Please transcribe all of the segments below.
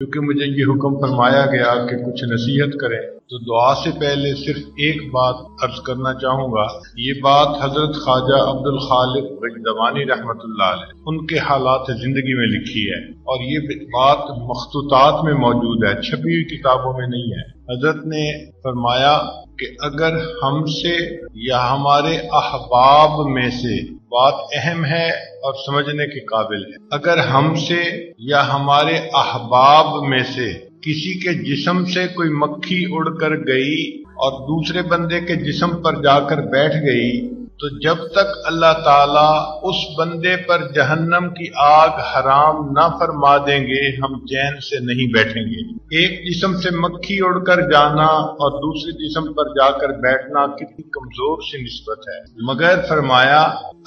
کیونکہ مجھے یہ حکم فرمایا گیا کہ کچھ نصیحت کریں، تو دعا سے پہلے صرف ایک بات عرض کرنا چاہوں گا۔ یہ بات حضرت خواجہ عبد الخالق وجدوانی رحمۃ اللہ علیہ ان کے حالات زندگی میں لکھی ہے، اور یہ بات مخطوطات میں موجود ہے، چھپی ہوئی کتابوں میں نہیں ہے۔ حضرت نے فرمایا کہ اگر ہم سے یا ہمارے احباب میں سے، بات اہم ہے اور سمجھنے کے قابل ہے، اگر ہم سے یا ہمارے احباب میں سے کسی کے جسم سے کوئی مکھی اڑ کر گئی اور دوسرے بندے کے جسم پر جا کر بیٹھ گئی، تو جب تک اللہ تعالیٰ اس بندے پر جہنم کی آگ حرام نہ فرما دیں گے، ہم چین سے نہیں بیٹھیں گے۔ ایک جسم سے مکھی اڑ کر جانا اور دوسرے جسم پر جا کر بیٹھنا کتنی کمزور سی نسبت ہے، مگر فرمایا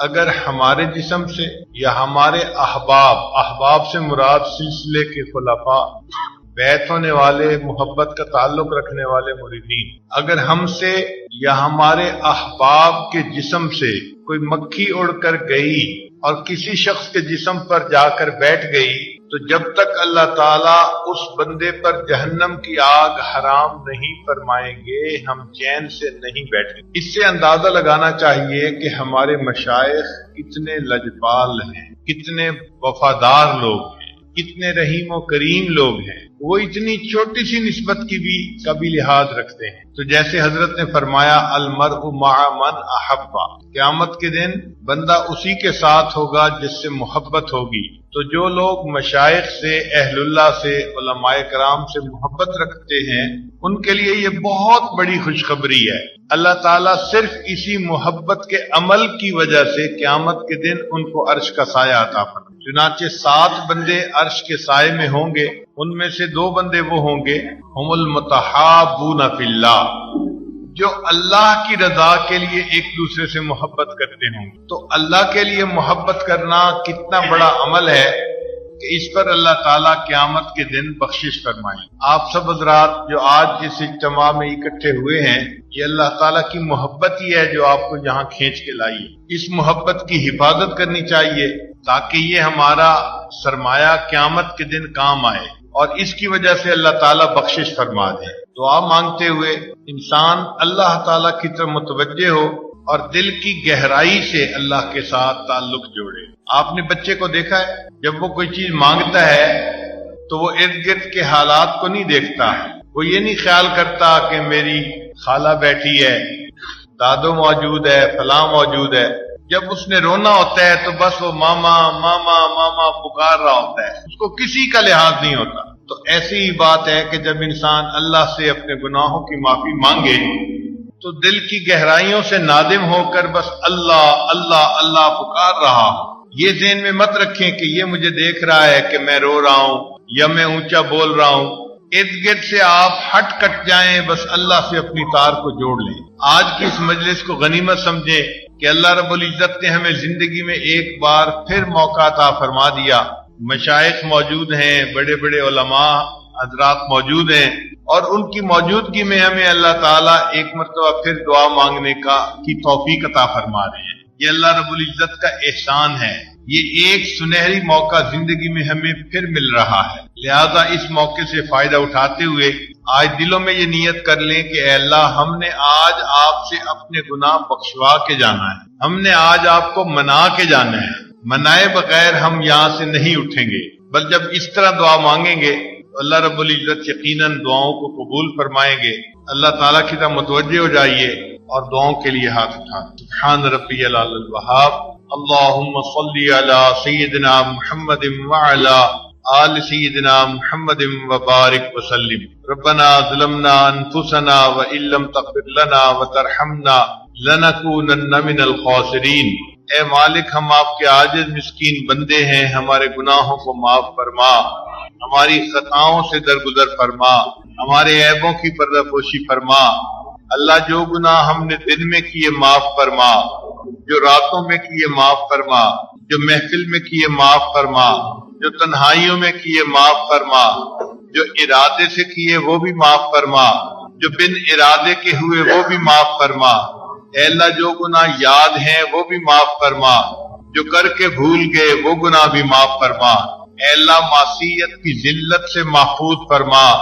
اگر ہمارے جسم سے یا ہمارے احباب سے مراد سلسلے کے خلفاء، بیعت ہونے والے، محبت کا تعلق رکھنے والے مریدین، اگر ہم سے یا ہمارے احباب کے جسم سے کوئی مکھی اڑ کر گئی اور کسی شخص کے جسم پر جا کر بیٹھ گئی، تو جب تک اللہ تعالیٰ اس بندے پر جہنم کی آگ حرام نہیں فرمائیں گے، ہم چین سے نہیں بیٹھیں گے۔ اس سے اندازہ لگانا چاہیے کہ ہمارے مشائخ کتنے لجپال ہیں، کتنے وفادار لوگ ہیں، کتنے رحیم و کریم لوگ ہیں، وہ اتنی چھوٹی سی نسبت کی بھی کبھی لحاظ رکھتے ہیں۔ تو جیسے حضرت نے فرمایا المرء مع من احبا، قیامت کے دن بندہ اسی کے ساتھ ہوگا جس سے محبت ہوگی۔ تو جو لوگ مشائخ سے، اہل اللہ سے، علماء کرام سے محبت رکھتے ہیں، ان کے لیے یہ بہت بڑی خوشخبری ہے۔ اللہ تعالیٰ صرف اسی محبت کے عمل کی وجہ سے قیامت کے دن ان کو عرش کا سایہ عطا فرمائے۔ چنانچہ 7 بندے عرش کے سائے میں ہوں گے، ان میں سے 2 بندے وہ ہوں گے ہم المتحابون فی اللہ، جو اللہ کی رضا کے لیے ایک دوسرے سے محبت کرتے ہوں۔ تو اللہ کے لیے محبت کرنا کتنا بڑا عمل ہے کہ اس پر اللہ تعالیٰ قیامت کے دن بخشش فرمائیں۔ آپ سب حضرات جو آج اس اجتماع میں اکٹھے ہوئے ہیں، یہ اللہ تعالیٰ کی محبت ہی ہے جو آپ کو یہاں کھینچ کے لائی ہے۔ اس محبت کی حفاظت کرنی چاہیے تاکہ یہ ہمارا سرمایہ قیامت کے دن کام آئے اور اس کی وجہ سے اللہ تعالیٰ بخشش فرما دے۔ دعا مانگتے ہوئے انسان اللہ تعالیٰ کی طرف متوجہ ہو اور دل کی گہرائی سے اللہ کے ساتھ تعلق جوڑے۔ آپ نے بچے کو دیکھا ہے، جب وہ کوئی چیز مانگتا ہے تو وہ ارد گرد کے حالات کو نہیں دیکھتا، وہ یہ نہیں خیال کرتا کہ میری خالہ بیٹھی ہے، دادو موجود ہے، فلاں موجود ہے۔ جب اس نے رونا ہوتا ہے تو بس وہ ماما ماما ماما پکار رہا ہوتا ہے، اس کو کسی کا لحاظ نہیں ہوتا۔ تو ایسی ہی بات ہے کہ جب انسان اللہ سے اپنے گناہوں کی معافی مانگے تو دل کی گہرائیوں سے نادم ہو کر بس اللہ اللہ اللہ پکار رہا ہو۔ یہ ذہن میں مت رکھیں کہ یہ مجھے دیکھ رہا ہے کہ میں رو رہا ہوں یا میں اونچا بول رہا ہوں۔ ارد گرد سے آپ ہٹ کٹ جائیں، بس اللہ سے اپنی تار کو جوڑ لیں۔ آج کی اس مجلس کو غنیمت سمجھیں کہ اللہ رب العزت نے ہمیں زندگی میں ایک بار پھر موقع عطا فرما دیا۔ مشائخ موجود ہیں، بڑے بڑے علماء حضرات موجود ہیں، اور ان کی موجودگی میں ہمیں اللہ تعالیٰ ایک مرتبہ پھر دعا مانگنے کی توفیق عطا فرما رہے ہیں۔ یہ اللہ رب العزت کا احسان ہے۔ یہ ایک سنہری موقع زندگی میں ہمیں پھر مل رہا ہے، لہذا اس موقع سے فائدہ اٹھاتے ہوئے آج دلوں میں یہ نیت کر لیں کہ اے اللہ، ہم نے آج آپ سے اپنے گناہ بخشوا کے جانا ہے، ہم نے آج آپ کو منا کے جانا ہے، منائے بغیر ہم یہاں سے نہیں اٹھیں گے۔ بل جب اس طرح دعا مانگیں گے تو اللہ رب العزت یقیناً دعاؤں کو قبول فرمائیں گے۔ اللہ تعالیٰ کی طرف متوجہ ہو جائیے اور دعاؤں کے لیے ہاتھ اٹھائیں۔ سبحان ربی العلی الوہاب، اللہم صلی علی سیدنا محمد وعلی آل سیدنا محمد وبارک وسلم۔ ربنا ظلمنا انفسنا وان لم تغفر لنا وترحمنا لنکونن من الخاسرین۔ اے مالک، ہم آپ کے عاجز مسکین بندے ہیں، ہمارے گناہوں کو معاف فرما، ہماری خطاؤں سے درگزر فرما، ہمارے عیبوں کی پردہ پوشی فرما۔ اللہ، جو گناہ ہم نے دن میں کیے معاف فرما، جو راتوں میں کیے معاف فرما، جو محفل میں کیے معاف فرما، جو تنہائیوں میں کیے معاف فرما، جو ارادے سے کیے وہ بھی معاف فرما، جو بن ارادے کے ہوئے وہ بھی معاف فرما۔ اے اللہ، جو گناہ یاد ہیں وہ بھی معاف فرما، جو کر کے بھول گئے وہ گناہ بھی معاف فرما۔ اے اللہ معصیت کی ذلت سے محفوظ فرما،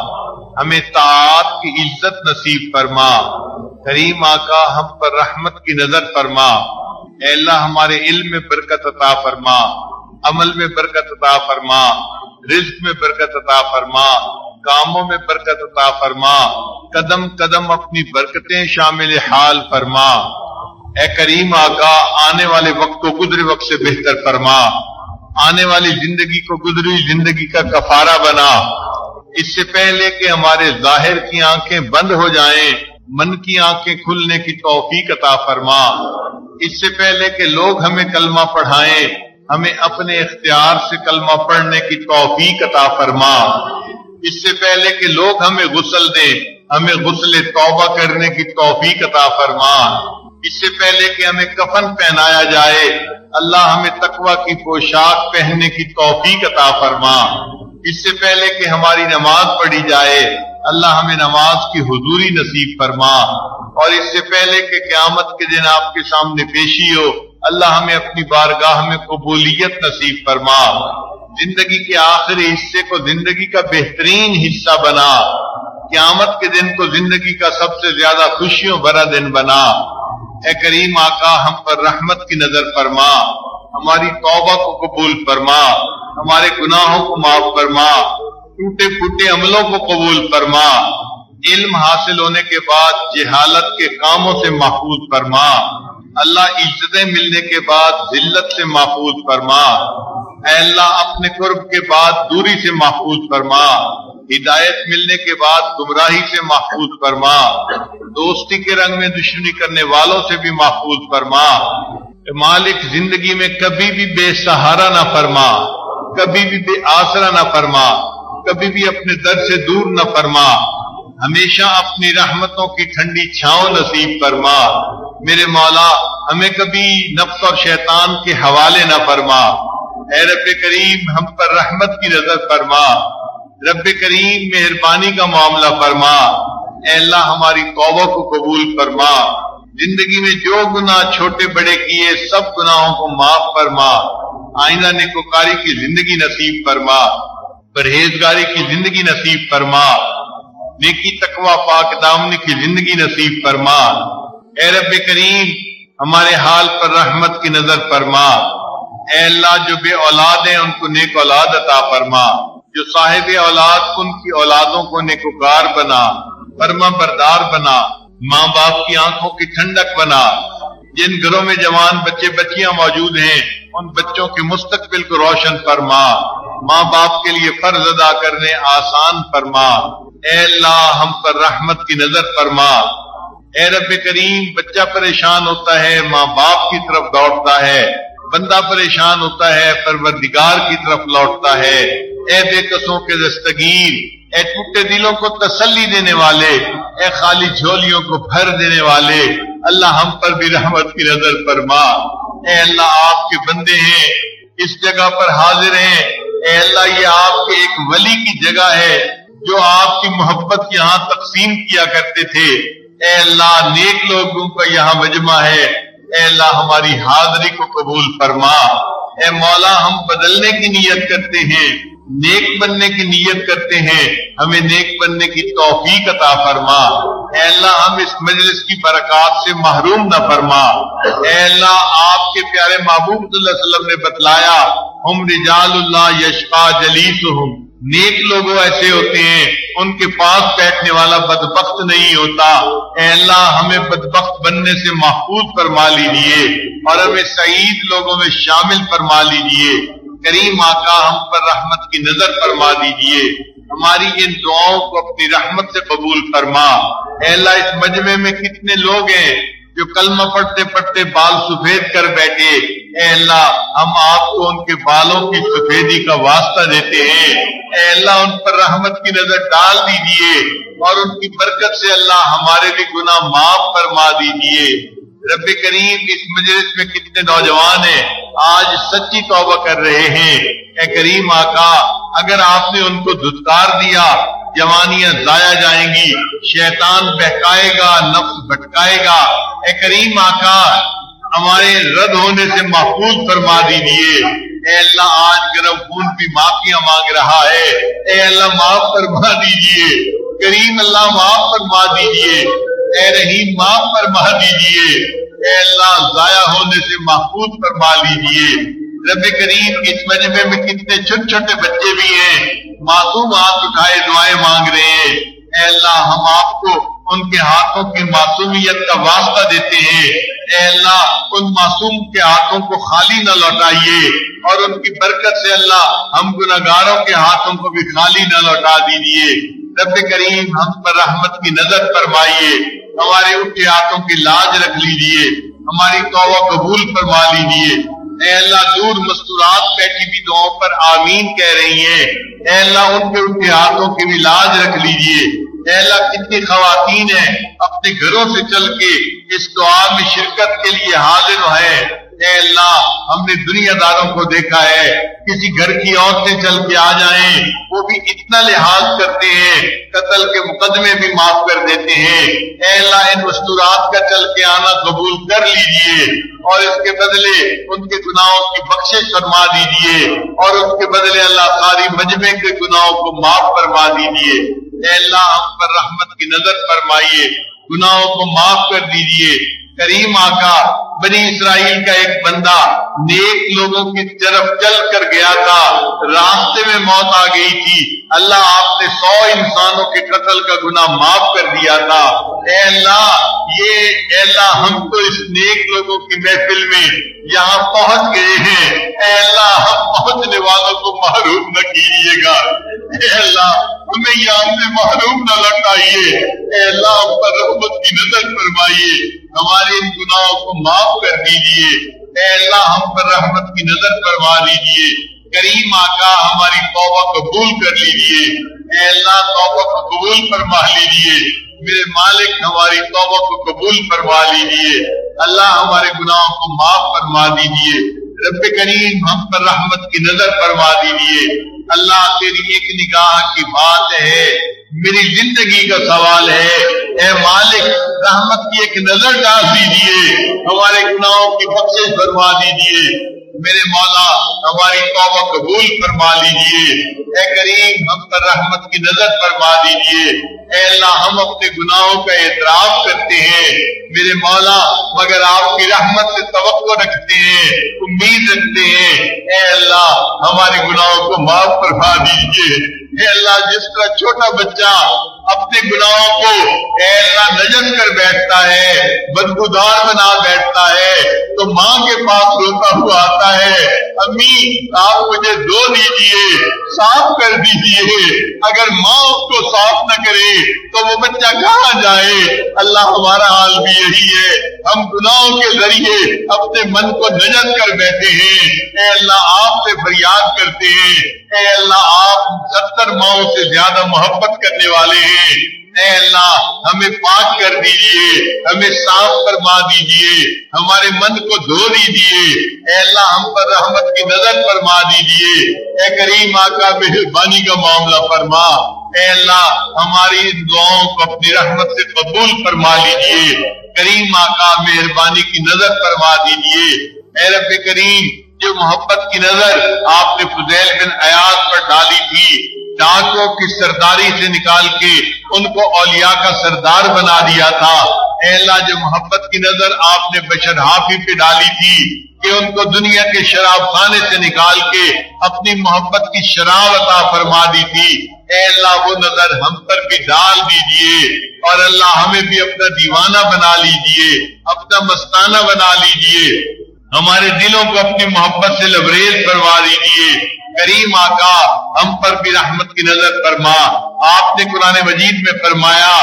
ہمیں طاعات کی عزت نصیب فرما۔ کریم آقا ہم پر رحمت کی نظر فرما۔ اے اللہ ہمارے علم میں برکت عطا فرما، عمل میں برکت عطا فرما، رزق میں برکت عطا فرما، کاموں میں برکت عطا فرما، قدم قدم اپنی برکتیں شامل حال فرما۔ اے کریم آقا آنے والے وقت کو گزرے وقت سے بہتر فرما، آنے والی زندگی کو گزری زندگی کا کفارہ بنا۔ اس سے پہلے کہ ہمارے ظاہر کی آنکھیں بند ہو جائیں، من کی آنکھیں کھلنے کی توفیق عطا فرما۔ اس سے پہلے کہ لوگ ہمیں کلمہ پڑھائیں، ہمیں اپنے اختیار سے کلمہ پڑھنے کی توفیق عطا فرما۔ اس سے پہلے کہ لوگ ہمیں غسل دیں، ہمیں غسل توبہ کرنے کی توفیق عطا فرما۔ اس سے پہلے کہ ہمیں کفن پہنایا جائے، اللہ ہمیں تقوی کی پوشاک پہننے کی توفیق عطا فرما۔ اس سے پہلے کہ ہماری نماز پڑھی جائے، اللہ ہمیں نماز کی حضوری نصیب فرما۔ اور اس سے پہلے کہ قیامت کے دن آپ کے سامنے پیشی ہو، اللہ ہمیں اپنی بارگاہ میں قبولیت نصیب فرما۔ زندگی کے آخری حصے کو زندگی کا بہترین حصہ بنا، قیامت کے دن کو زندگی کا سب سے زیادہ خوشیوں بھرا دن بنا۔ اے کریم آقا ہم پر رحمت کی نظر فرما، ہماری توبہ کو قبول فرما، ہمارے گناہوں کو معاف فرما، ٹوٹے پھوٹے عملوں کو قبول فرما، علم حاصل ہونے کے بعد جہالت کے کاموں سے محفوظ فرما۔ اللہ عزتیں ملنے کے بعد ذلت سے محفوظ فرما۔ اے اللہ اپنے قرب کے بعد دوری سے محفوظ فرما، ہدایت ملنے کے بعد گمراہی سے محفوظ فرما، دوستی کے رنگ میں دشمنی کرنے والوں سے بھی محفوظ فرما۔ مالک زندگی میں کبھی بھی بے سہارا نہ فرما، کبھی بھی بے آسرا نہ فرما، کبھی بھی اپنے در سے دور نہ فرما، ہمیشہ اپنی رحمتوں کی ٹھنڈی چھاؤں نصیب فرما۔ میرے مولا ہمیں کبھی نفس اور شیطان کے حوالے نہ فرما۔ اے رب کریم ہم پر رحمت کی نظر فرما، رب کریم مہربانی کا معاملہ فرما۔ اے اللہ ہماری توبہ کو قبول فرما، زندگی میں جو گناہ چھوٹے بڑے کیے سب گناہوں کو معاف فرما، آئندہ نیکوکاری کی زندگی نصیب فرما، پرہیزگاری کی زندگی نصیب فرما، نیکی تقوی پاک دامنی کی زندگی نصیب فرما۔ اے رب کریم ہمارے حال پر رحمت کی نظر فرما۔ اے اللہ جو بے اولاد ہیں ان کو نیک اولاد عطا فرما، جو صاحب اولاد ان کی اولادوں کو نیکوکار بنا، فرما بردار بنا، ماں باپ کی آنکھوں کی ٹھنڈک بنا۔ جن گھروں میں جوان بچے بچیاں موجود ہیں ان بچوں کے مستقبل کو روشن فرما، ماں باپ کے لیے فرض ادا کرنے آسان فرما۔ اے اللہ ہم پر رحمت کی نظر فرما۔ اے رب کریم بچہ پریشان ہوتا ہے ماں باپ کی طرف دوڑتا ہے، بندہ پریشان ہوتا ہے پروردگار کی طرف لوٹتا ہے۔ اے بے قصوں کے دستگیر، اے ٹوٹے دلوں کو تسلی دینے والے، اے خالی جھولیوں کو بھر دینے والے، اللہ ہم پر بھی رحمت کی نظر فرما۔ اے اللہ آپ کے بندے ہیں، اس جگہ پر حاضر ہیں، اے اللہ یہ آپ کے ایک ولی کی جگہ ہے جو آپ کی محبت یہاں تقسیم کیا کرتے تھے۔ اے اللہ نیک لوگوں کا یہاں مجمع ہے، اے اللہ ہماری حاضری کو قبول فرما۔ اے مولا ہم بدلنے کی نیت کرتے ہیں، نیک بننے کی نیت کرتے ہیں، ہمیں نیک بننے کی توفیق عطا فرما۔ اے اللہ ہم اس مجلس کی برکات سے محروم نہ فرما۔ اے اللہ آپ کے پیارے محبوب صلی اللہ علیہ وسلم نے بتلایا ہم رجال اللہ یشقا جلیسہم، نیک لوگ ایسے ہوتے ہیں ان کے پاس بیٹھنے والا بدبخت نہیں ہوتا۔ اے اللہ ہمیں بدبخت بننے سے محفوظ فرما لیجیے اور ہمیں سعید لوگوں میں شامل فرما لیجیے۔ کریم آقا ہم پر رحمت کی نظر فرما دیجیے، ہماری ان دعاؤں کو اپنی رحمت سے قبول فرما۔ اے اللہ اس مجمع میں کتنے لوگ ہیں جو کلمہ پڑھتے پڑھتے بال سفید کر بیٹھے، اے اللہ ہم آپ کو ان کے بالوں کی سفیدی کا واسطہ دیتے ہیں۔ اے اللہ ان پر رحمت کی نظر ڈال دیجیے اور ان کی برکت سے اللہ ہمارے بھی گناہ معاف فرما دیجیے۔ رب کریم اس مجلس میں کتنے نوجوان ہیں آج سچی توبہ کر رہے ہیں، اے کریم آقا اگر آپ نے ان کو دھتکار دیا جوانیاں ضائع جائیں گی، شیطان بہکائے گا، نفس بھٹکائے گا۔ اے کریم آقا ہمارے رد ہونے سے محفوظ فرما دیجیے۔ اے اللہ آج گرم خون بھی معافیاں مانگ رہا ہے، اے اللہ معاف فرما دیجئے، کریم اللہ معاف فرما دیجئے، اے رحیم معاف فرما دیجئے، اے اللہ ضائع ہونے سے محفوظ فرما لیجئے۔ رب کریم اس مجمع میں کتنے چھوٹے چھوٹے بچے بھی ہیں، معصوم ہاتھ اٹھائے دعائیں مانگ رہے ہیں، اے اللہ ہم آپ کو ان کے ہاتھوں کی معصومیت کا واسطہ دیتے ہیں، اے اللہ ان معصوم کے ہاتھوں کو خالی نہ لوٹائیے، اور ان کی برکت سے اللہ ہم گناہگاروں کے ہاتھوں کو بھی خالی نہ لوٹا دیجیے۔ رب کریم ہم پر رحمت کی نظر فرمائیے، ہمارے اٹھے ہاتھوں کی لاج رکھ لیجیے، ہماری توبہ قبول فرما لیجیے۔ اے اللہ دور مستورات بیٹھی بھی دعاؤں پر آمین کہہ رہی ہیں، اے اللہ ان کے اٹھے ہاتھوں کی بھی لاج رکھ لیجیے۔ اے اللہ کتنی خواتین ہیں اپنے گھروں سے چل کے اس دعا میں شرکت کے لیے حاضر ہیں، اے اللہ ہم نے دنیا داروں کو دیکھا ہے، کسی گھر کی عورتیں چل کے آ جائیں وہ بھی اتنا لحاظ کرتے ہیں، قتل کے مقدمے بھی معاف کر دیتے ہیں۔ اے اللہ ان مستورات کا چل کے آنا قبول کر لیجئے، اور اس کے بدلے ان کے گناہوں کی بخشش فرما دیجئے، اور اس کے بدلے اللہ ساری مجمع کے گناہوں کو معاف فرما دیجئے۔ اے اللہ ہم پر رحمت کی نظر فرمائیے، گناہوں کو معاف کر دیجئے۔ کریم آقا بنی اسرائیل کا ایک بندہ نیک لوگوں کی طرف چل کر گیا تھا، راستے میں موت آ گئی تھی، اللہ آپ نے 100 انسانوں کے قتل کا گناہ معاف کر دیا تھا۔ اے اللہ ہم تو اس نیک لوگوں کی محفل میں یہاں پہنچ گئے ہیں، اے اللہ ہم پہنچنے والوں کو محروم نہ کیجیے گا، اے اللہ ہمیں یہاں سے محروم نہ لوٹائیے، اے اللہ ہم پر رحمت کی نظر فرمائیے، ہمارے ان گناہوں کو معاف کر دیجیے، اے اللہ ہم پر رحمت کی نظر فرما لیجیے۔ کریم آقا ہماری توبہ قبول کر لیجیے، اے اللہ توبہ کو قبول فرما لیجیے، میرے مالک ہماری توبہ کو قبول فرما لیجیے، اللہ ہمارے گناہوں کو معاف فرما دیجیے۔ رب کریم ہم پر رحمت کی نظر فرما دیجیے، اللہ تیری ایک نگاہ کی بات ہے، میری زندگی کا سوال ہے، اے مالک رحمت کی ایک نظر ڈال دیجیے، ہمارے گناہوں کی بخشش فرما دیجیے، میرے مولا ہماری توبہ قبول فرما لیجیے۔ اے کریم ہم پر رحمت کی نظر فرما دیجیے، اے اللہ ہم اپنے گناہوں کا اعتراف کرتے ہیں میرے مولا، مگر آپ کی رحمت سے توقع رکھتے ہیں، امید رکھتے ہیں، اے اللہ ہمارے گناہوں کو معاف فرما دیجیے۔ اے اللہ جس طرح چھوٹا بچہ اپنے گناہوں کو اے اللہ نجس کر بیٹھتا ہے، بدبودار بنا بیٹھتا ہے، تو ماں کے پاس روتا ہوا آتا ہے، امی آپ مجھے دھو دیجیے، صاف کر دیجیے۔ اگر ماں اس کو صاف نہ کرے تو وہ بچہ کہاں جائے؟ اللہ ہمارا حال بھی یہی ہے، ہم گناہوں کے ذریعے اپنے من کو نجس کر بیٹھے ہیں، اے اللہ آپ سے فریاد کرتے ہیں، اے اللہ آپ 70 ماؤں سے زیادہ محبت کرنے والے ہیں، اے اللہ ہمیں پاک کر دیجئے، ہمیں صاف فرما دیجئے، ہمارے من کو دھو دیجئے، اے اللہ ہم پر رحمت کی نظر فرما دیجئے۔ اے کریم آقا مہربانی کا معاملہ فرما، اے اللہ ہماری ان دعاؤں کو اپنی رحمت سے قبول فرما لیجئے۔ کریم آقا مہربانی کی نظر فرما دیجئے۔ اے رب کریم جو محبت کی نظر آپ نے فضیل بن عیاض پر ڈالی تھی، ڈاکوں کی سرداری سے نکال کے ان کو اولیاء کا سردار بنا دیا تھا، اے اللہ جو محبت کی نظر آپ نے بشر حافی پہ ڈالی تھی کہ ان کو دنیا کے شراب خانے سے نکال کے اپنی محبت کی شراب عطا فرما دی تھی، اے اللہ وہ نظر ہم پر بھی ڈال دیجئے، اور اللہ ہمیں بھی اپنا دیوانہ بنا لیجئے، اپنا مستانہ بنا لیجئے، ہمارے دلوں کو اپنی محبت سے لبریز فرما دیجئے۔ کریم آقا ہم پر بھی رحمت کی نظر فرما، آپ نے قرآن مجید میں فرمایا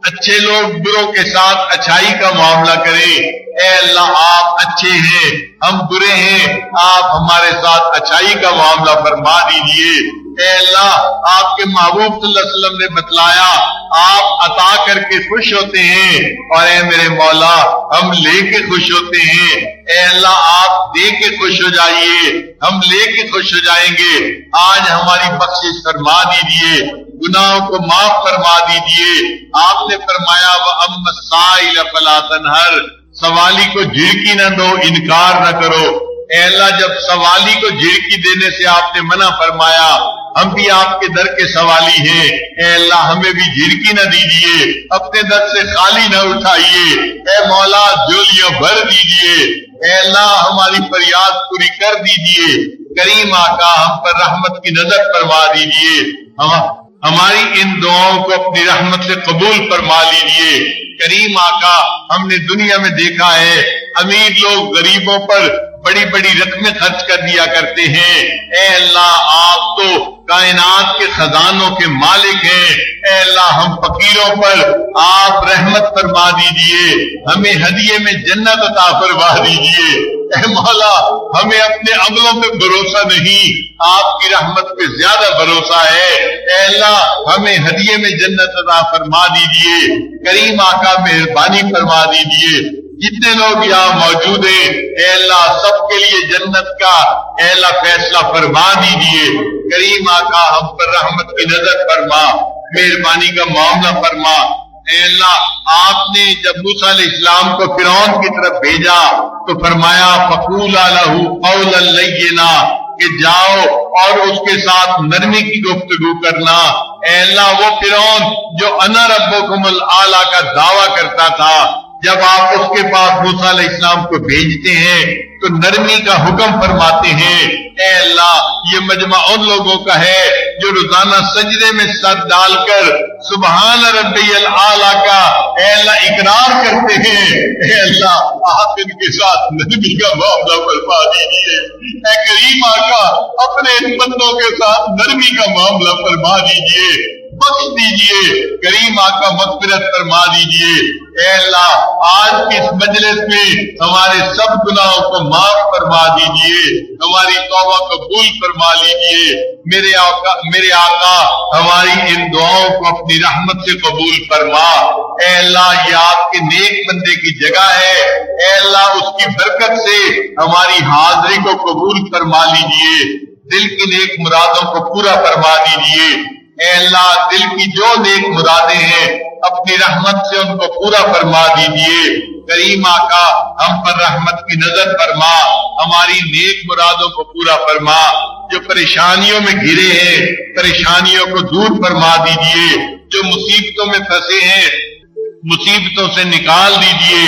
اچھے لوگ بروں کے ساتھ اچھائی کا معاملہ کریں، اے اللہ آپ اچھے ہیں ہم برے ہیں، آپ ہمارے ساتھ اچھائی کا معاملہ فرما دیجئے۔ اے اللہ آپ کے محبوب صلی اللہ علیہ وسلم نے بتلایا آپ عطا کر کے خوش ہوتے ہیں، اور اے میرے مولا ہم لے کے خوش ہوتے ہیں، اے اللہ آپ دے کے خوش ہو جائیے، ہم لے کے خوش ہو جائیں گے۔ آج ہماری بخشش فرما دیجئے، گناہوں کو معاف فرما دیجئے۔ آپ نے فرمایا وَأَمَّا السَّائِلَ فَلَا تَنْهَرْ، سوالی کو جھڑکی نہ دو، انکار نہ کرو۔ اے اللہ جب سوالی کو جھڑکی دینے سے آپ نے منع فرمایا، ہم بھی آپ کے در کے سوالی ہیں، اے اللہ ہمیں بھی جھڑکی نہ دیجیے، اپنے در سے خالی نہ اٹھائیے، اے مولا جولیاں بھر دیجیے، اے اللہ ہماری فریاد پوری کر دیجیے، کریم آقا ہم پر رحمت کی نظر فرما دیجیے، ہماری ان دعاؤں کو اپنی رحمت سے قبول فرما لیجیے۔ کریم آقا ہم نے دنیا میں دیکھا ہے امیر لوگ غریبوں پر بڑی بڑی رقمیں خرچ کر دیا کرتے ہیں، اے اللہ آپ تو کائنات کے خزانوں کے مالک ہیں، اے اللہ ہم فقیروں پر آپ رحمت فرما دیجئے، ہمیں ہدیے میں جنت عطا فرما دیجئے، اے مولا ہمیں اپنے عملوں پہ بھروسہ نہیں، آپ کی رحمت پہ زیادہ بھروسہ ہے، اے اللہ ہمیں ہدیے میں جنت عطا فرما دیجئے، کریم آقا مہربانی فرما دیجئے، جتنے لوگ یہاں موجود ہیں اے اللہ سب کے لیے جنت کا اے اللہ فیصلہ فرما دیجیے، کریم آقا ہم پر رحمت کی نظر فرما، مہربانی کا معاملہ فرما، اے اللہ آپ نے جب موسیٰ علیہ السلام کو فرعون کی طرف بھیجا تو فرمایا فقولا لہ قولا لینا کہ جاؤ اور اس کے ساتھ نرمی کی گفتگو کرنا، اے اللہ وہ فرعون جو انا ربکم الاعلی کا دعویٰ کرتا تھا، جب آپ اس کے پاس موسیٰ علیہ السلام کو بھیجتے ہیں تو نرمی کا حکم فرماتے ہیں، اے اللہ یہ مجمع ان لوگوں کا ہے جو روزانہ سجدے میں سر ڈال کر سبحان ربی الاعلی کا اے اللہ اقرار کرتے ہیں، اے اللہ آپ ان کے ساتھ نرمی کا معاملہ فرما دیجیے، اے کریم آقا اپنے ان بندوں کے ساتھ نرمی کا معاملہ فرما دیجیے، بخش دیجئے، کریم آقا مغفرت فرما دیجئے، اے اللہ آج کی اس مجلس میں ہمارے سب گناہوں کو معاف فرما دیجئے، ہماری توبہ قبول فرما لیجئے، میرے آقا ہماری ان دعاؤں کو اپنی رحمت سے قبول فرما، اے اللہ یہ آپ کے نیک بندے کی جگہ ہے، اے اللہ اس کی برکت سے ہماری حاضری کو قبول فرما لیجئے، دل کی نیک مرادوں کو پورا فرما دیجئے، اے اللہ دل کی جو نیک مرادیں ہیں اپنی رحمت سے ان کو پورا فرما دیجئے، کریم آقا ہم پر رحمت کی نظر فرما، ہماری نیک مرادوں کو پورا فرما، جو پریشانیوں میں گھرے ہیں پریشانیوں کو دور فرما دیجئے، جو مصیبتوں میں پھنسے ہیں مصیبتوں سے نکال دیجئے،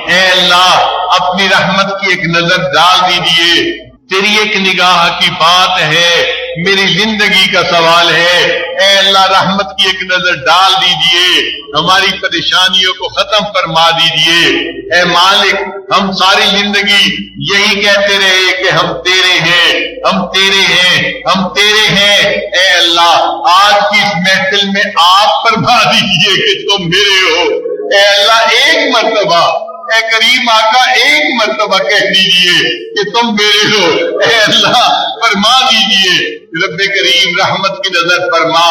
اے اللہ اپنی رحمت کی ایک نظر ڈال دیجئے، تیری ایک نگاہ کی بات ہے، میری زندگی کا سوال ہے، اے اللہ رحمت کی ایک نظر ڈال دیجئے، ہماری پریشانیوں کو ختم فرما دیجئے، اے مالک ہم ساری زندگی یہی کہتے رہے کہ ہم تیرے ہیں، ہم تیرے ہیں، ہم تیرے ہیں، اے اللہ آج کی اس محفل میں آپ فرما دیجئے کہ تم میرے ہو، اے اللہ ایک مرتبہ اے کریم آقا ایک مرتبہ کہہ دیجئے کہ تم میرے ہو، اے اللہ فرما دیجئے، رب کریم رحمت کی نظر فرما،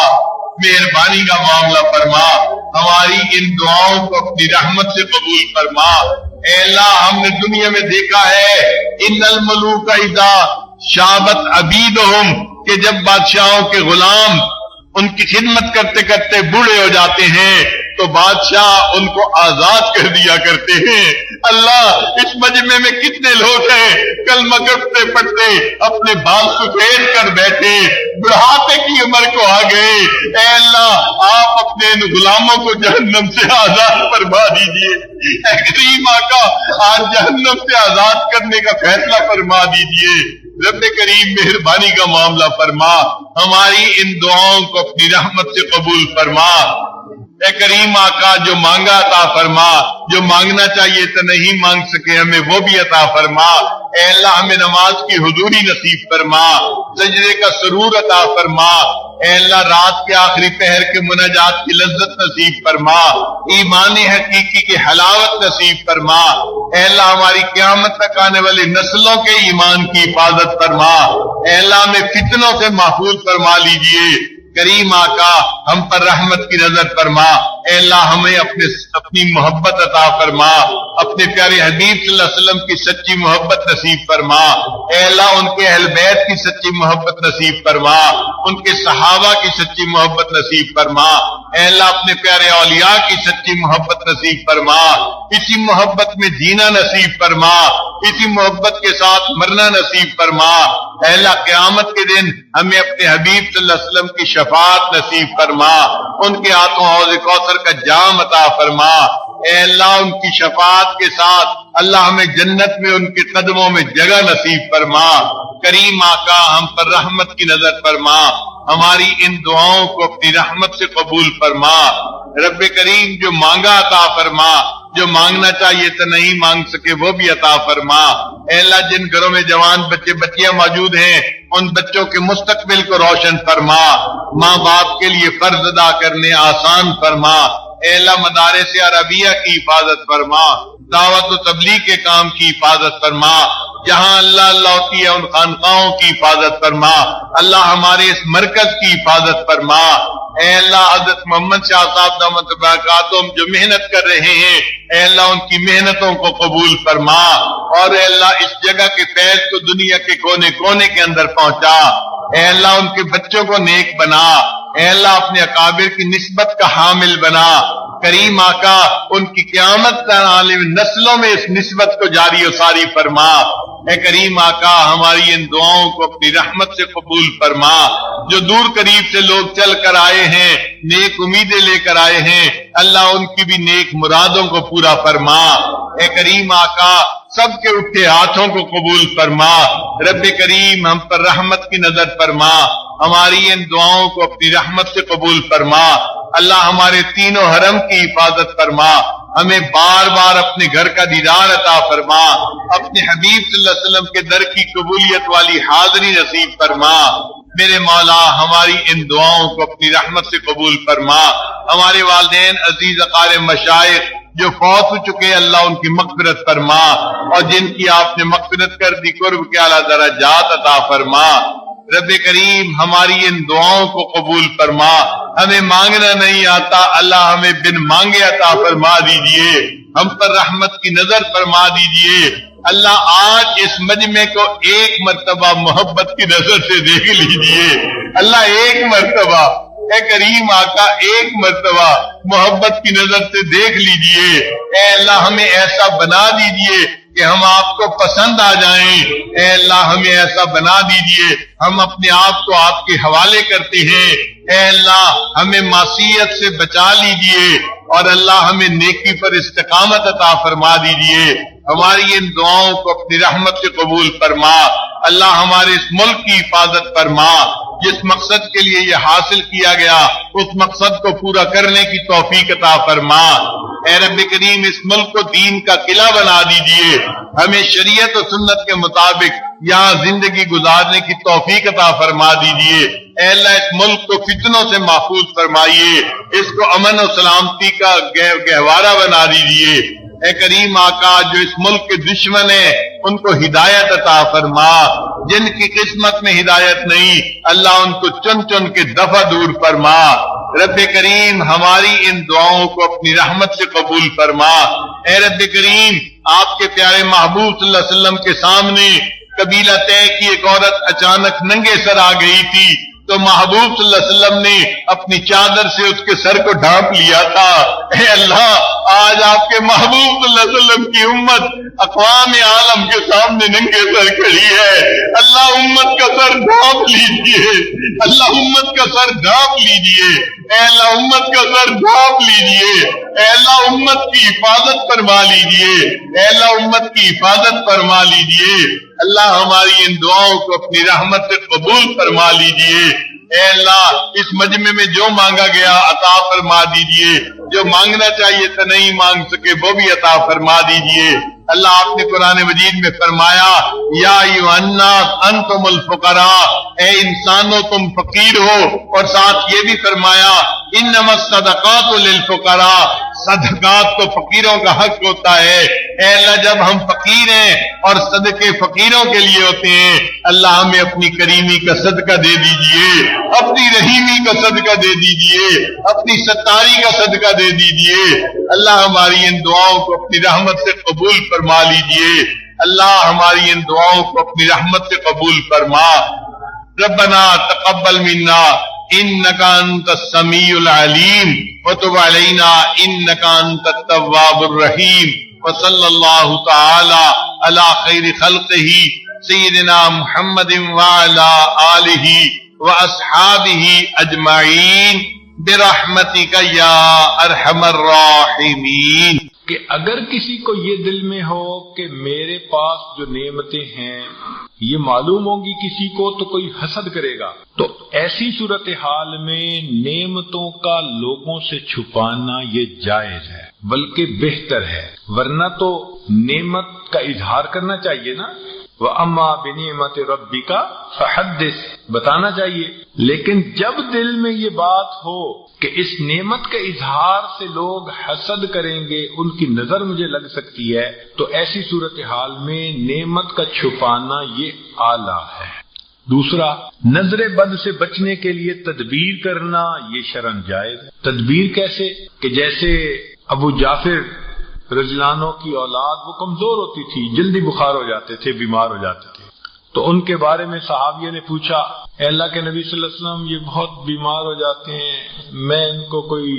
مہربانی کا معاملہ فرما، ہماری ان دعاؤں کو اپنی رحمت سے قبول فرما، اے اللہ ہم نے دنیا میں دیکھا ہے ان الملوک اذا شابت عبیدہم کہ جب بادشاہوں کے غلام ان کی خدمت کرتے کرتے بوڑھے ہو جاتے ہیں تو بادشاہ ان کو آزاد کر دیا کرتے ہیں، اللہ اس مجمع میں کتنے لوگ ہیں کلمہ کرتے پڑھتے اپنے بال سفید کر بیٹھے بڑھاپے کی عمر کو آ گئے، اے اللہ آپ اپنے ان غلاموں کو جہنم سے آزاد فرما دیجئے، اے کریم آقا آج جہنم سے آزاد کرنے کا فیصلہ فرما دیجئے، رب کریم مہربانی کا معاملہ فرما، ہماری ان دعاؤں کو اپنی رحمت سے قبول فرما، اے کریم آقا جو مانگا عطا فرما، جو مانگنا چاہیے تو نہیں مانگ سکے ہمیں وہ بھی عطا فرما، اے اللہ ہمیں نماز کی حضوری نصیب فرما، سجدے کا سرور عطا فرما، اے اللہ رات کے آخری پہر کے مناجات کی لذت نصیب فرما، ایمان حقیقی کی حلاوت نصیب فرما، اے اللہ ہماری قیامت تک آنے والی نسلوں کے ایمان کی حفاظت فرما، اے اللہ ہمیں فتنوں سے محفوظ فرما لیجئے، کریم آقا ہم پر رحمت کی نظر فرما، اے اللہ ہمیں اپنی محبت عطا فرما، اپنے پیارے حبیب صلی اللہ علیہ وسلم کی سچی محبت نصیب فرما، اے اللہ ان کے اہل بیت کی سچی محبت نصیب فرما، ان کے صحابہ کی سچی محبت نصیب فرما، اے اللہ اپنے پیارے اولیاء کی سچی محبت نصیب فرما، اسی محبت میں جینا نصیب فرما، اسی محبت کے ساتھ مرنا نصیب فرما۔ اے اللہ قیامت کے دن ہمیں اپنے حبیب صلی اللہ علیہ وسلم کی شفاعت نصیب فرما، ان کے ہاتھوں حوض کوثر کا جام عطا فرما۔ اے اللہ ان کی شفاعت کے ساتھ اللہ ہمیں جنت میں ان کے قدموں میں جگہ نصیب فرما۔ کریم آقا ہم پر رحمت کی نظر فرما، ہماری ان دعاؤں کو اپنی رحمت سے قبول فرما۔ رب کریم جو مانگا عطا فرما، جو مانگنا چاہیے تو نہیں مانگ سکے وہ بھی عطا فرما۔ اے اللہ جن گھروں میں جوان بچے بچیاں موجود ہیں ان بچوں کے مستقبل کو روشن فرما، ماں باپ کے لیے فرض ادا کرنے آسان فرما۔ اے اللہ مدارس عربیہ کی حفاظت فرما، دعوت و تبلیغ کے کام کی حفاظت فرما، جہاں اللہ اللہ ہوتی ہے ان خانقاہوں کی حفاظت فرما۔ اللہ ہمارے اس مرکز کی حفاظت فرما۔ اے اللہ حضرت محمد شاہ صاحب دامت برکاتہم جو محنت کر رہے ہیں، اے اللہ ان کی محنتوں کو قبول فرما، اور اے اللہ اس جگہ کے فیض کو دنیا کے کونے کونے کے اندر پہنچا۔ اے اللہ ان کے بچوں کو نیک بنا، اے اللہ اپنے اکابر کی نسبت کا حامل بنا۔ کریم آقا ان کی قیامت تک عالم نسلوں میں اس نسبت کو جاری و ساری فرما۔ اے کریم آقا ہماری ان دعاؤں کو اپنی رحمت سے قبول فرما۔ جو دور قریب سے لوگ چل کر آئے ہیں، نیک امیدیں لے کر آئے ہیں، اللہ ان کی بھی نیک مرادوں کو پورا فرما۔ اے کریم آقا سب کے اٹھے ہاتھوں کو قبول فرما۔ رب کریم ہم پر رحمت کی نظر فرما، ہماری ان دعاؤں کو اپنی رحمت سے قبول فرما۔ اللہ ہمارے تینوں حرم کی حفاظت فرما، ہمیں بار بار اپنے گھر کا دیدار عطا فرما، اپنے حبیب صلی اللہ علیہ وسلم کے در کی قبولیت والی حاضری نصیب فرما۔ میرے مولا ہماری ان دعاؤں کو اپنی رحمت سے قبول فرما۔ ہمارے والدین عزیز اقارب مشائخ جو فوت ہو چکے اللہ ان کی مغفرت فرما، اور جن کی آپ نے مغفرت کر دی قرب کے اعلیٰ درجات عطا فرما۔ رب کریم ہماری ان دعاؤں کو قبول فرما، ہمیں مانگنا نہیں آتا اللہ ہمیں بن مانگے عطا فرما دیجئے، ہم پر رحمت کی نظر فرما دیجئے۔ اللہ آج اس مجمع کو ایک مرتبہ محبت کی نظر سے دیکھ لیجئے، اللہ ایک مرتبہ، اے کریم آقا ایک مرتبہ محبت کی نظر سے دیکھ لیجئے۔ اے اللہ ہمیں ایسا بنا دیجئے کہ ہم آپ کو پسند آ جائیں۔ اے اللہ ہمیں ایسا بنا دیجئے ہم اپنے آپ کو آپ کے حوالے کرتے ہیں۔ اے اللہ ہمیں معصیت سے بچا لیجئے، اور اللہ ہمیں نیکی پر استقامت عطا فرما دیجئے۔ ہماری ان دعاؤں کو اپنی رحمت سے قبول فرما۔ اللہ ہمارے اس ملک کی حفاظت فرما، جس مقصد کے لیے یہ حاصل کیا گیا اس مقصد کو پورا کرنے کی توفیق عطا فرما۔ اے رب کریم اس ملک کو دین کا قلعہ بنا دیجئے، ہمیں شریعت و سنت کے مطابق یہاں زندگی گزارنے کی توفیق عطا فرما دیجئے۔ اے اللہ اس ملک کو فتنوں سے محفوظ فرمائیے، اس کو امن و سلامتی کا گہوارہ بنا دیجئے۔ اے کریم آقا جو اس ملک کے دشمن ہیں ان کو ہدایت عطا فرما، جن کی قسمت میں ہدایت نہیں اللہ ان کو چن چن کے دفع دور فرما۔ رب کریم ہماری ان دعاؤں کو اپنی رحمت سے قبول فرما۔ اے رب کریم آپ کے پیارے محبوب صلی اللہ علیہ وسلم کے سامنے قبیلہ طے کی ایک عورت اچانک ننگے سر آ گئی تھی، تو محبوب صلی اللہ علیہ وسلم نے اپنی چادر سے اس کے سر کو ڈھانپ لیا تھا۔ اے اللہ آج آپ کے محبوب صلی اللہ علیہ وسلم کی امت اقوام عالم کے سامنے ننگے سر کھڑی ہے، اللہ امت کا سر ڈھانپ لیجئے، اللہ امت کا سر ڈھانپ لیجئے، اے اللہ امت کا سر ڈھانپ لیجئے، اے اللہ امت کی حفاظت فرما لیجئے، اے اللہ امت کی حفاظت فرما لیجئے۔ اللہ ہماری ان دعاؤں کو اپنی رحمت سے قبول فرما لیجئے۔ اے اللہ اس مجمع میں جو مانگا گیا عطا فرما دیجئے، جو مانگنا چاہیے تو نہیں مانگ سکے وہ بھی عطا فرما دیجئے۔ اللہ آپ نے قرآن مجید میں فرمایا یا ایھا الناس انتم الفقراء، اے انسانوں تم فقیر ہو، اور ساتھ یہ بھی فرمایا انما الصدقات للفقراء، صدقات تو فقیروں کا حق ہوتا ہے۔ اے اللہ جب ہم فقیر ہیں اور صدقے فقیروں کے لیے ہوتے ہیں، اللہ ہمیں اپنی کریمی کا صدقہ دے دیجئے، اپنی رحیمی کا صدقہ دے دیجئے، اپنی ستاری کا صدقہ دے دیجئے۔ اللہ ہماری ان دعاؤں کو اپنی رحمت سے قبول فرما لیجئے، اللہ ہماری ان دعاؤں کو اپنی رحمت سے قبول فرما۔ ربنا تقبل منا انك انت السميع العليم وتب علينا انك انت التواب الرحيم وصلی اللہ تعالی علی خیر خلقہ سیدنا محمد وعلی آلہ واصحابہ اجمعین برحمتک یا ارحم الراحمین۔ کہ اگر کسی کو یہ دل میں ہو کہ میرے پاس جو نعمتیں ہیں یہ معلوم ہوں گی کسی کو تو کوئی حسد کرے گا، تو ایسی صورتحال میں نعمتوں کا لوگوں سے چھپانا یہ جائز ہے، بلکہ بہتر ہے، ورنہ تو نعمت کا اظہار کرنا چاہیے نا، وَأَمَّا بِنِعْمَةِ رَبِّكَ فَحَدِّثْ بتانا چاہیے۔ لیکن جب دل میں یہ بات ہو کہ اس نعمت کے اظہار سے لوگ حسد کریں گے، ان کی نظر مجھے لگ سکتی ہے، تو ایسی صورتحال میں نعمت کا چھپانا یہ اعلیٰ ہے۔ دوسرا، نظر بد سے بچنے کے لیے تدبیر کرنا یہ شرعاً جائز ہے۔ تدبیر کیسے؟ کہ جیسے ابو جعفر رضی اللہ عنہ کی اولاد وہ کمزور ہوتی تھی، جلدی بخار ہو جاتے تھے، بیمار ہو جاتے تھے، تو ان کے بارے میں صحابیہ نے پوچھا، اے اللہ کے نبی صلی اللہ علیہ وسلم یہ بہت بیمار ہو جاتے ہیں، میں ان کو کوئی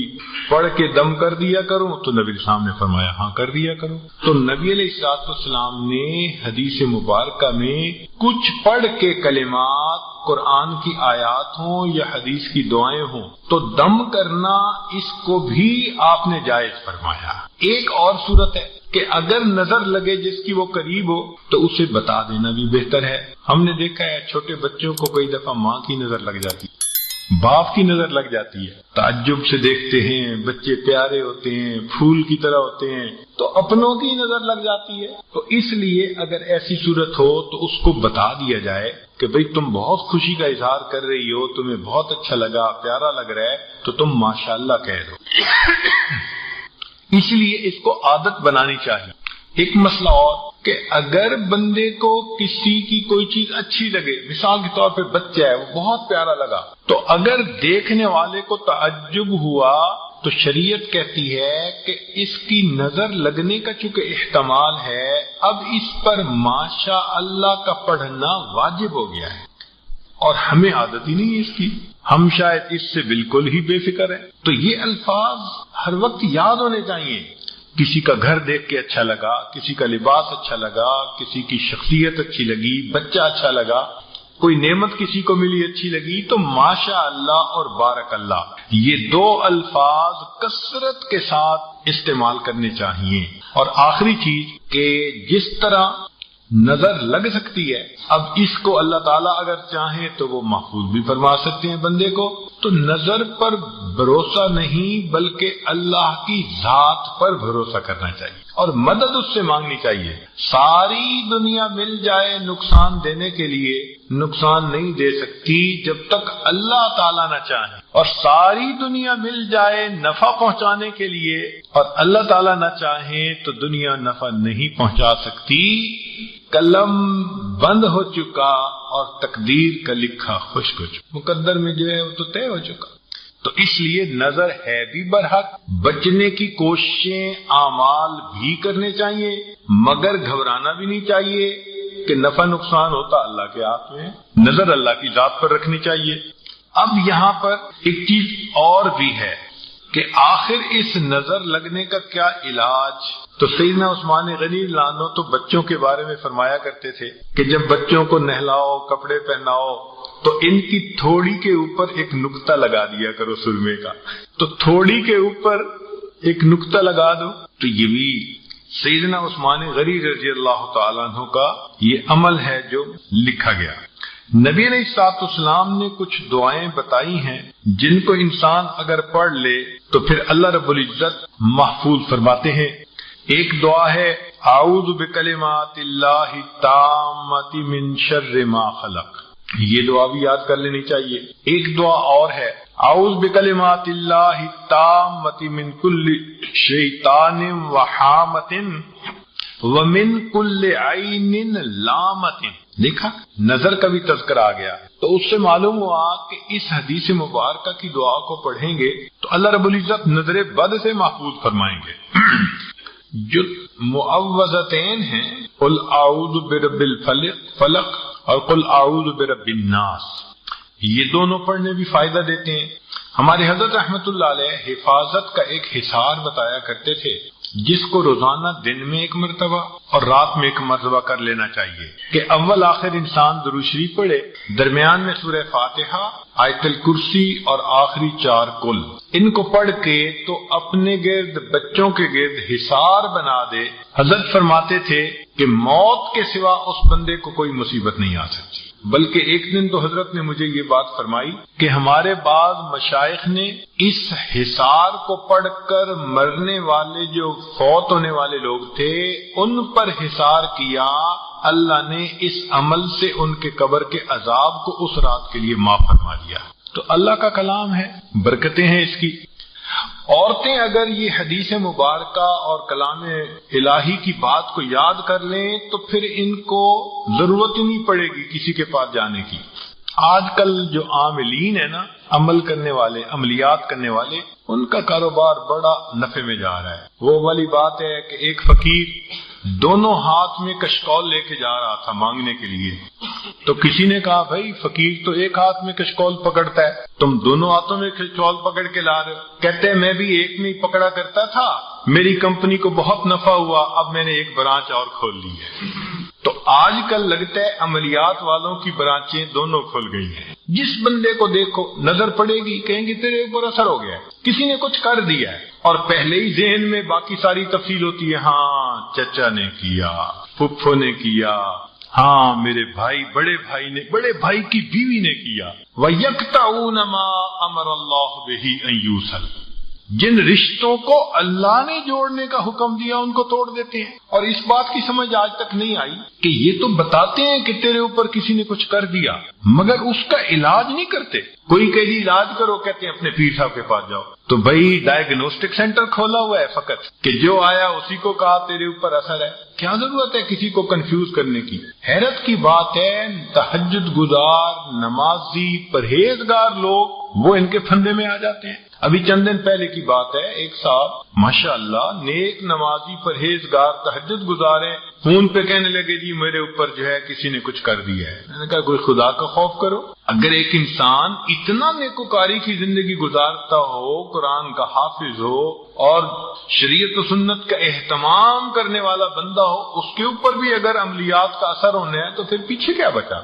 پڑھ کے دم کر دیا کروں؟ تو نبی علیہ السلام نے فرمایا ہاں کر دیا کرو۔ تو نبی علیہ السلام نے حدیث مبارکہ میں کچھ پڑھ کے کلمات قرآن کی آیات ہوں یا حدیث کی دعائیں ہوں تو دم کرنا اس کو بھی آپ نے جائز فرمایا۔ ایک اور صورت ہے کہ اگر نظر لگے جس کی وہ قریب ہو تو اسے بتا دینا بھی بہتر ہے۔ ہم نے دیکھا ہے چھوٹے بچوں کو کئی دفعہ ماں کی نظر لگ جاتی ہے، باپ کی نظر لگ جاتی ہے، تعجب سے دیکھتے ہیں، بچے پیارے ہوتے ہیں، پھول کی طرح ہوتے ہیں، تو اپنوں کی نظر لگ جاتی ہے۔ تو اس لیے اگر ایسی صورت ہو تو اس کو بتا دیا جائے کہ بھئی تم بہت خوشی کا اظہار کر رہی ہو، تمہیں بہت اچھا لگا، پیارا لگ رہا ہے، تو تم ماشاءاللہ کہہ دو۔ اس لیے اس کو عادت بنانی چاہیے۔ ایک مسئلہ اور کہ اگر بندے کو کسی کی کوئی چیز اچھی لگے، مثال کے طور پہ بچہ ہے وہ بہت پیارا لگا، تو اگر دیکھنے والے کو تعجب ہوا تو شریعت کہتی ہے کہ اس کی نظر لگنے کا چونکہ احتمال ہے، اب اس پر ماشاء اللہ کا پڑھنا واجب ہو گیا ہے، اور ہمیں عادت ہی نہیں ہے اس کی، ہم شاید اس سے بالکل ہی بے فکر ہیں۔ تو یہ الفاظ ہر وقت یاد ہونے چاہیے۔ کسی کا گھر دیکھ کے اچھا لگا، کسی کا لباس اچھا لگا، کسی کی شخصیت اچھی لگی، بچہ اچھا لگا، کوئی نعمت کسی کو ملی اچھی لگی، تو ماشاء اللہ اور بارک اللہ یہ دو الفاظ کثرت کے ساتھ استعمال کرنے چاہیے۔ اور آخری چیز کہ جس طرح نظر لگ سکتی ہے، اب اس کو اللہ تعالیٰ اگر چاہیں تو وہ محفوظ بھی فرما سکتے ہیں بندے کو، تو نظر پر بھروسہ نہیں بلکہ اللہ کی ذات پر بھروسہ کرنا چاہیے اور مدد اس سے مانگنی چاہیے۔ ساری دنیا مل جائے نقصان دینے کے لیے، نقصان نہیں دے سکتی جب تک اللہ تعالیٰ نہ چاہے، اور ساری دنیا مل جائے نفع پہنچانے کے لیے اور اللہ تعالیٰ نہ چاہے تو دنیا نفع نہیں پہنچا سکتی۔ قلم بند ہو چکا اور تقدیر کا لکھا خشک ہو چکا، مقدر میں جو ہے وہ تو طے ہو چکا۔ تو اس لیے نظر ہے بھی برحق، بچنے کی کوششیں اعمال بھی کرنے چاہیے، مگر گھبرانا بھی نہیں چاہیے کہ نفع نقصان ہوتا اللہ کے ہاتھ میں، نظر اللہ کی ذات پر رکھنی چاہیے۔ اب یہاں پر ایک چیز اور بھی ہے کہ آخر اس نظر لگنے کا کیا علاج؟ تو سیدنا عثمان غنی اللہ عنہ تو بچوں کے بارے میں فرمایا کرتے تھے کہ جب بچوں کو نہلاؤ، کپڑے پہناؤ، تو ان کی تھوڑی کے اوپر ایک نقطہ لگا دیا کرو سرمے کا، تو تھوڑی کے اوپر ایک نقطہ لگا دو۔ تو یہ بھی سیدنا عثمان غنی رضی اللہ تعالیٰ عنہ کا یہ عمل ہے جو لکھا گیا۔ نبی علیہ الصلوۃ والسلام نے کچھ دعائیں بتائی ہیں جن کو انسان اگر پڑھ لے تو پھر اللہ رب العزت محفوظ فرماتے ہیں۔ ایک دعا ہے اعوذ بکلمات اللہ التامۃ من شر ما خلق، یہ دعا بھی یاد کر لینی چاہیے۔ ایک دعا اور ہے اعوذ بکلمات اللہ التامۃ من کل شیطان وحامۃ ومن کل عین لامۃ۔ دیکھا نظر کا بھی تذکرہ آ گیا، تو اس سے معلوم ہوا کہ اس حدیث مبارکہ کی دعا کو پڑھیں گے تو اللہ رب العزت نظر بد سے محفوظ فرمائیں گے۔ جو معوذتین ہیں قل اعوذ برب الفلق اور قل اعوذ برب الناس، یہ دونوں پڑھنے بھی فائدہ دیتے ہیں۔ ہمارے حضرت رحمت اللہ علیہ حفاظت کا ایک حصار بتایا کرتے تھے جس کو روزانہ دن میں ایک مرتبہ اور رات میں ایک مرتبہ کر لینا چاہیے کہ اول آخر انسان درود شریف پڑھے، درمیان میں سورہ فاتحہ، آیت الکرسی اور آخری 4 کل، ان کو پڑھ کے تو اپنے گرد بچوں کے گرد حصار بنا دے۔ حضرت فرماتے تھے کہ موت کے سوا اس بندے کو کوئی مصیبت نہیں آ سکتی۔ بلکہ ایک دن تو حضرت نے مجھے یہ بات فرمائی کہ ہمارے بعض مشائخ نے اس حصار کو پڑھ کر مرنے والے جو فوت ہونے والے لوگ تھے ان پر حصار کیا، اللہ نے اس عمل سے ان کے قبر کے عذاب کو اس رات کے لیے معاف فرما دیا۔ تو اللہ کا کلام ہے، برکتیں ہیں اس کی۔ عورتیں اگر یہ حدیث مبارکہ اور کلام الہی کی بات کو یاد کر لیں تو پھر ان کو ضرورت ہی نہیں پڑے گی کسی کے پاس جانے کی۔ آج کل جو عاملین ہیں نا، عمل کرنے والے، عملیات کرنے والے، ان کا کاروبار بڑا نفع میں جا رہا ہے۔ وہ والی بات ہے کہ ایک فقیر دونوں ہاتھ میں کشکول لے کے جا رہا تھا مانگنے کے لیے، تو کسی نے کہا بھائی فقیر تو ایک ہاتھ میں کشکول پکڑتا ہے، تم دونوں ہاتھوں میں کشکول پکڑ کے لا رہے ہو۔ کہتے ہیں میں بھی ایک میں ہی پکڑا کرتا تھا، میری کمپنی کو بہت نفع ہوا، اب میں نے ایک برانچ اور کھول لی ہے۔ تو آج کل لگتا ہے عملیات والوں کی برانچیں دونوں کھل گئی ہیں۔ جس بندے کو دیکھو نظر پڑے گی کہیں گے تیرے اوپر اثر ہو گیا ہے، کسی نے کچھ کر دیا ہے، اور پہلے ہی ذہن میں باقی ساری تفصیل ہوتی ہے، ہاں چچا نے کیا، پھپھو نے کیا، ہاں میرے بھائی، بڑے بھائی نے، بڑے بھائی کی بیوی نے کیا۔ وَيَقْطَعُونَ مَا أَمَرَ اللَّهُ بِهِ أَن يُوصَلَ، جن رشتوں کو اللہ نے جوڑنے کا حکم دیا ان کو توڑ دیتے ہیں۔ اور اس بات کی سمجھ آج تک نہیں آئی کہ یہ تو بتاتے ہیں کہ تیرے اوپر کسی نے کچھ کر دیا مگر اس کا علاج نہیں کرتے۔ کوئی کہ جی علاج کرو، کہتے ہیں اپنے پیر صاحب کے پاس جاؤ، تو بھائی ڈائگنوسٹک سینٹر کھولا ہوا ہے فقط کہ جو آیا اسی کو کہا تیرے اوپر اثر ہے۔ کیا ضرورت ہے کسی کو کنفیوز کرنے کی؟ حیرت کی بات ہے تہجد گزار، نمازی، پرہیزگار لوگ وہ ان کے پھندے میں آ جاتے ہیں۔ ابھی چند دن پہلے کی بات ہے، ایک صاحب ماشاءاللہ نیک نمازی، پرہیزگار، تہجد گزار ہیں، فون پہ کہنے لگے جی میرے اوپر جو ہے کسی نے کچھ کر دیا ہے۔ میں نے کہا کوئی خدا کا خوف کرو۔ اگر ایک انسان اتنا نیکوکاری کی زندگی گزارتا ہو، قرآن کا حافظ ہو اور شریعت و سنت کا اہتمام کرنے والا بندہ ہو، اس کے اوپر بھی اگر عملیات کا اثر ہونا ہے تو پھر پیچھے کیا بچا؟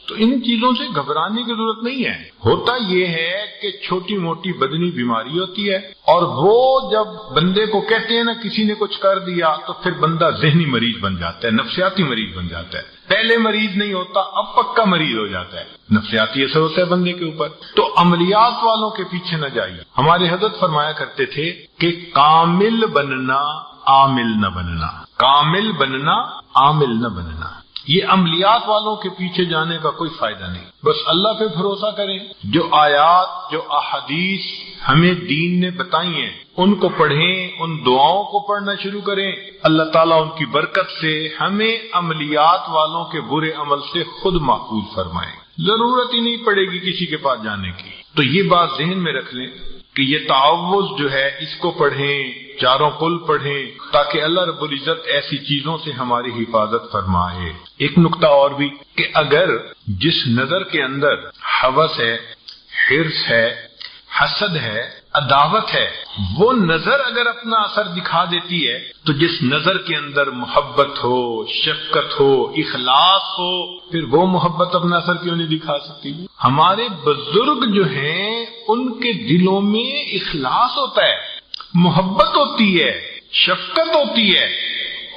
تو ان چیزوں سے گھبرانے کی ضرورت نہیں ہے۔ ہوتا یہ ہے کہ چھوٹی موٹی بدنی بیماری ہوتی ہے، اور وہ جب بندے کو کہتے ہیں نا کسی نے کچھ کر دیا تو پھر بندہ ذہنی مریض بن جاتا ہے، نفسیاتی مریض بن جاتا ہے۔ پہلے مریض نہیں ہوتا، اب پکا مریض ہو جاتا ہے، نفسیاتی اثر ہوتا ہے بندے کے اوپر۔ تو عملیات والوں کے پیچھے نہ جائیے۔ ہمارے حضرت فرمایا کرتے تھے کہ کامل بننا، عامل نہ بننا، کامل بننا، عامل نہ بننا۔ یہ عملیات والوں کے پیچھے جانے کا کوئی فائدہ نہیں، بس اللہ پہ بھروسہ کریں۔ جو آیات، جو احادیث ہمیں دین نے بتائی ہیں ان کو پڑھیں، ان دعاؤں کو پڑھنا شروع کریں، اللہ تعالیٰ ان کی برکت سے ہمیں عملیات والوں کے برے عمل سے خود محفوظ فرمائیں۔ ضرورت ہی نہیں پڑے گی کسی کے پاس جانے کی۔ تو یہ بات ذہن میں رکھ لیں کہ یہ تعوذ جو ہے اس کو پڑھیں، 4 قل پڑھیں، تاکہ اللہ رب العزت ایسی چیزوں سے ہماری حفاظت فرمائے۔ ایک نقطہ اور بھی کہ اگر جس نظر کے اندر ہوس ہے، حرص ہے، حسد ہے، عداوت ہے، وہ نظر اگر اپنا اثر دکھا دیتی ہے تو جس نظر کے اندر محبت ہو، شفقت ہو، اخلاص ہو، پھر وہ محبت اپنا اثر کیوں نہیں دکھا سکتی؟ ہمارے بزرگ جو ہیں ان کے دلوں میں اخلاص ہوتا ہے، محبت ہوتی ہے، شفقت ہوتی ہے،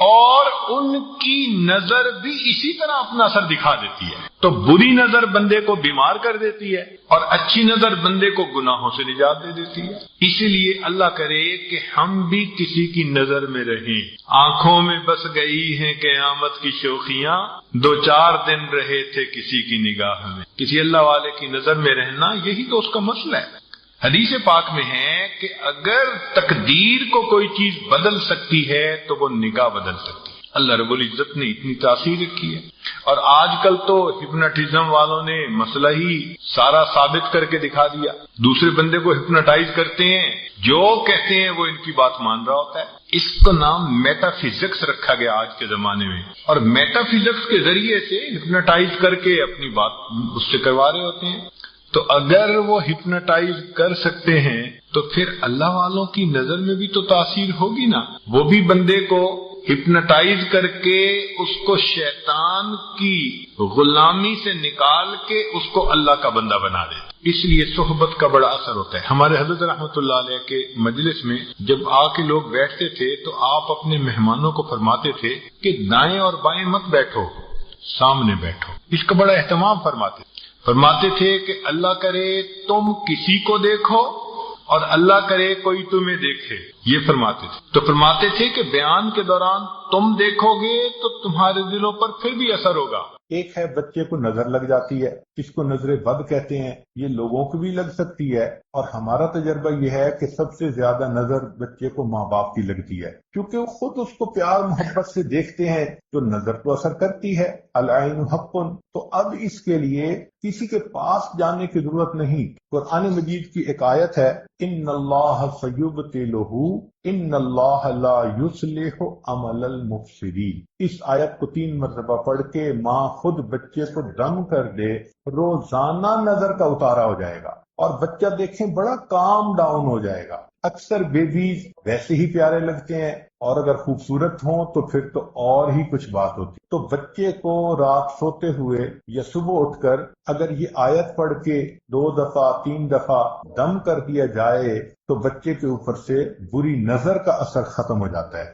اور ان کی نظر بھی اسی طرح اپنا اثر دکھا دیتی ہے۔ تو بری نظر بندے کو بیمار کر دیتی ہے اور اچھی نظر بندے کو گناہوں سے نجات دے دیتی ہے۔ اسی لیے اللہ کرے کہ ہم بھی کسی کی نظر میں رہیں۔ آنکھوں میں بس گئی ہیں قیامت کی شوخیاں، 2-4 دن رہے تھے کسی کی نگاہ میں۔ کسی اللہ والے کی نظر میں رہنا یہی تو اس کا مسئلہ ہے۔ حدیث پاک میں ہے کہ اگر تقدیر کو کوئی چیز بدل سکتی ہے تو وہ نگاہ بدل سکتی ہے۔ اللہ رب العزت نے اتنی تاثیر رکھی ہے۔ اور آج کل تو ہپناٹزم والوں نے مسئلہ ہی سارا ثابت کر کے دکھا دیا۔ دوسرے بندے کو ہپناٹائز کرتے ہیں، جو کہتے ہیں وہ ان کی بات مان رہا ہوتا ہے۔ اس کا نام میٹا فزکس رکھا گیا آج کے زمانے میں، اور میٹا فزکس کے ذریعے سے ہپناٹائز کر کے اپنی بات اس سے کروا رہے ہوتے ہیں۔ تو اگر وہ ہپنوٹائز کر سکتے ہیں تو پھر اللہ والوں کی نظر میں بھی تو تاثیر ہوگی نا. وہ بھی بندے کو ہپنوٹائز کر کے اس کو شیطان کی غلامی سے نکال کے اس کو اللہ کا بندہ بنا دے. اس لیے صحبت کا بڑا اثر ہوتا ہے. ہمارے حضرت رحمۃ اللہ علیہ کے مجلس میں جب آ کے لوگ بیٹھتے تھے تو آپ اپنے مہمانوں کو فرماتے تھے کہ دائیں اور بائیں مت بیٹھو، سامنے بیٹھو. اس کا بڑا اہتمام فرماتے تھے کہ اللہ کرے تم کسی کو دیکھو اور اللہ کرے کوئی تمہیں دیکھے. یہ فرماتے تھے. تو فرماتے تھے کہ بیان کے دوران تم دیکھو گے تو تمہارے دلوں پر پھر بھی اثر ہوگا. ایک ہے بچے کو نظر لگ جاتی ہے، اس کو نظر بد کہتے ہیں. یہ لوگوں کو بھی لگ سکتی ہے، اور ہمارا تجربہ یہ ہے کہ سب سے زیادہ نظر بچے کو ماں باپ کی لگتی ہے، کیونکہ وہ خود اس کو پیار محبت سے دیکھتے ہیں. تو نظر تو اثر کرتی ہے، العین حق. تو اب اس کے لیے کسی کے پاس جانے کی ضرورت نہیں. قرآن مجید کی ایک آیت ہے، ان اللہ سیبطلہ ان اللہ لا یصلح عمل المفسدین. اس آیت کو 3 مرتبہ پڑھ کے ماں خود بچے کو دم کر دے، روزانہ نظر کا اتارا ہو جائے گا، اور بچہ دیکھیں بڑا کام ڈاؤن ہو جائے گا. اکثر بیبیز ویسے ہی پیارے لگتے ہیں، اور اگر خوبصورت ہوں تو پھر تو اور ہی کچھ بات ہوتی. تو بچے کو رات سوتے ہوئے یا صبح اٹھ کر اگر یہ آیت پڑھ کے 2 دفعہ 3 دفعہ دم کر دیا جائے تو بچے کے اوپر سے بری نظر کا اثر ختم ہو جاتا ہے.